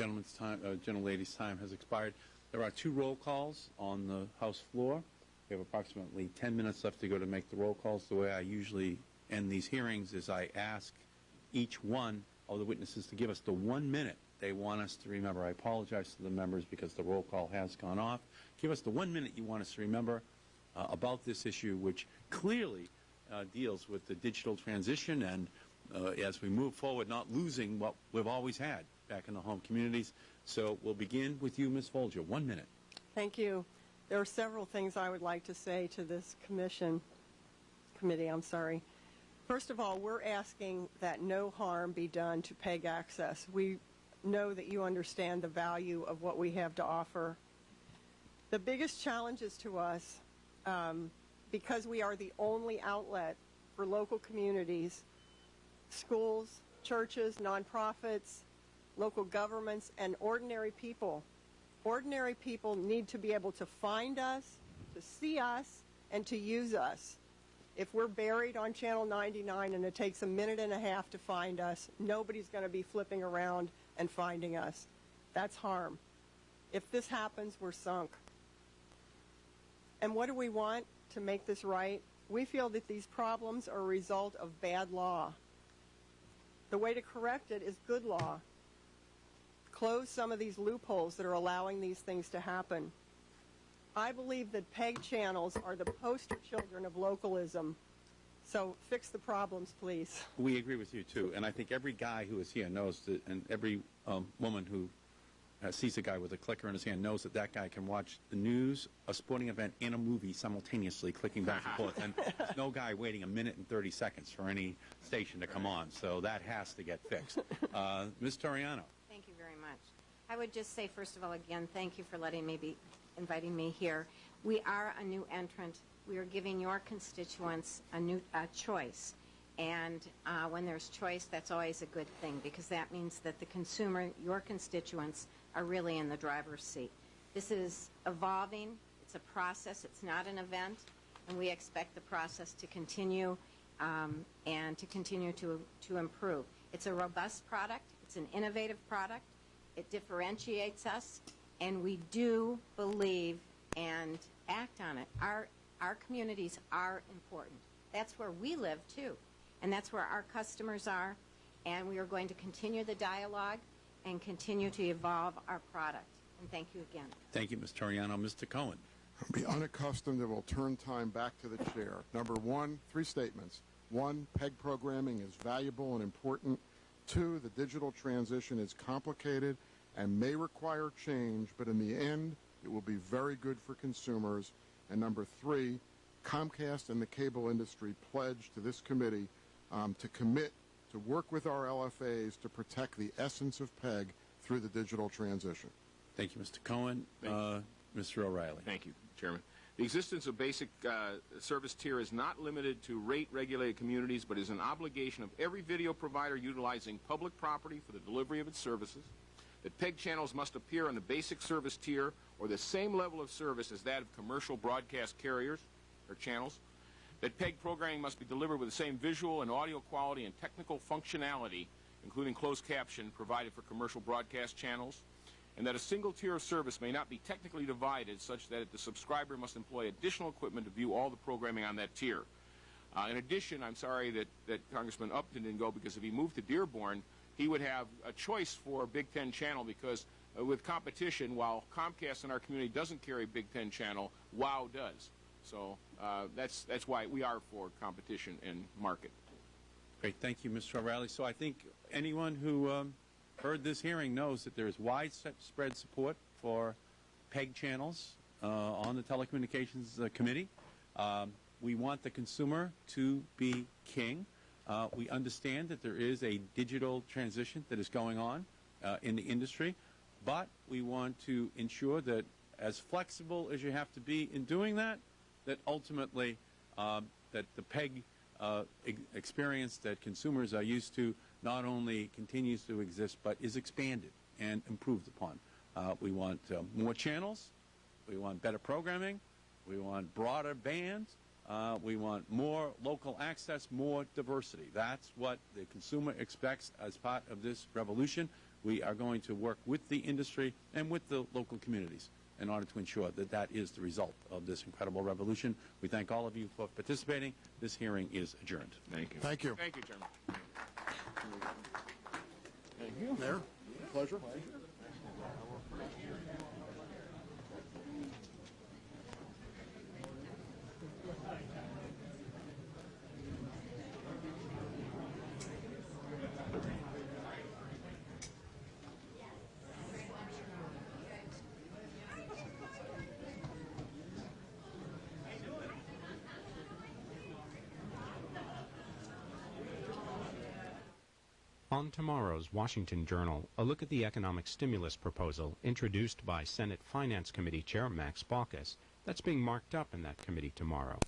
gentlelady's time has expired. There are 2 roll calls on the House floor. We have approximately 10 minutes left to go to make the roll calls. The way I usually end these hearings is I ask each one of the witnesses to give us the 1 minute they want us to remember. I apologize to the members because the roll call has gone off. Give us the 1 minute you want us to remember about this issue, which clearly deals with the digital transition and as we move forward, not losing what we've always had back in the home communities. So we'll begin with you, Ms. Folger. 1 minute. Thank you. There are several things I would like to say to this committee. First of all, we're asking that no harm be done to PEG access. We know that you understand the value of what we have to offer. The biggest challenges to us, because we are the only outlet for local communities, schools, churches, nonprofits, local governments, and ordinary people. Ordinary people need to be able to find us, to see us, and to use us. If we're buried on Channel 99 and it takes a minute and a half to find us, nobody's going to be flipping around and finding us. That's harm. If this happens, we're sunk. And what do we want to make this right? We feel that these problems are a result of bad law. The way to correct it is good law. Close some of these loopholes that are allowing these things to happen. I believe that PEG channels are the poster children of localism. So fix the problems, please. We agree with you, too. And I think every guy who is here knows that, and every woman who sees a guy with a clicker in his hand knows that that guy can watch the news, a sporting event, and a movie simultaneously, clicking back and forth. And there's no guy waiting a minute and 30 seconds for any station to come on. So that has to get fixed. Ms. Torreano. Thank you very much. I would just say, first of all, again, thank you for inviting me here. We are a new entrant. We are giving your constituents a choice. And when there's choice, that's always a good thing, because that means that the consumer, your constituents, are really in the driver's seat. This is evolving. It's a process. It's not an event. And we expect the process to continue and to continue to improve. It's a robust product. It's an innovative product. It differentiates us. And we do believe and act on it. Our communities are important. That's where we live, too. And that's where our customers are. And we are going to continue the dialogue and continue to evolve our product. And thank you again. Thank you, Ms. Torreano. Mr. Cohen. I'll be unaccustomed and will turn time back to the chair. Number one, 3 statements. 1, PEG programming is valuable and important. 2, the digital transition is complicated and may require change, but in the end, it will be very good for consumers. And number 3, Comcast and the cable industry pledge to this committee to commit to work with our LFAs to protect the essence of PEG through the digital transition. Thank you, Mr. Cohen. Mr. O'Reilly. Thank you, Chairman. The existence of basic service tier is not limited to rate-regulated communities, but is an obligation of every video provider utilizing public property for the delivery of its services. That PEG channels must appear on the basic service tier or the same level of service as that of commercial broadcast carriers or channels. That PEG programming must be delivered with the same visual and audio quality and technical functionality, including closed caption, provided for commercial broadcast channels. And that a single tier of service may not be technically divided such that the subscriber must employ additional equipment to view all the programming on that tier. In addition, I'm sorry that Congressman Upton didn't go, because if he moved to Dearborn, he would have a choice for a Big Ten channel, because with competition, while Comcast in our community doesn't carry a Big Ten channel, WOW does. So that's why we are for competition and market. Great. Thank you, Mr. O'Reilly. So I think anyone who heard this hearing knows that there is widespread support for PEG channels on the Telecommunications Committee. We want the consumer to be king. We understand that there is a digital transition that is going on in the industry, but we want to ensure that as flexible as you have to be in doing that, that ultimately that the PEG experience that consumers are used to not only continues to exist, but is expanded and improved upon. We want more channels. We want better programming. We want broader bands. We want more local access, more diversity. That's what the consumer expects as part of this revolution. We are going to work with the industry and with the local communities in order to ensure that that is the result of this incredible revolution. We thank all of you for participating. This hearing is adjourned. Thank you. Thank you. Thank you, Chairman. Thank you. Mayor, pleasure. On tomorrow's Washington Journal, a look at the economic stimulus proposal introduced by Senate Finance Committee Chair Max Baucus that's being marked up in that committee tomorrow.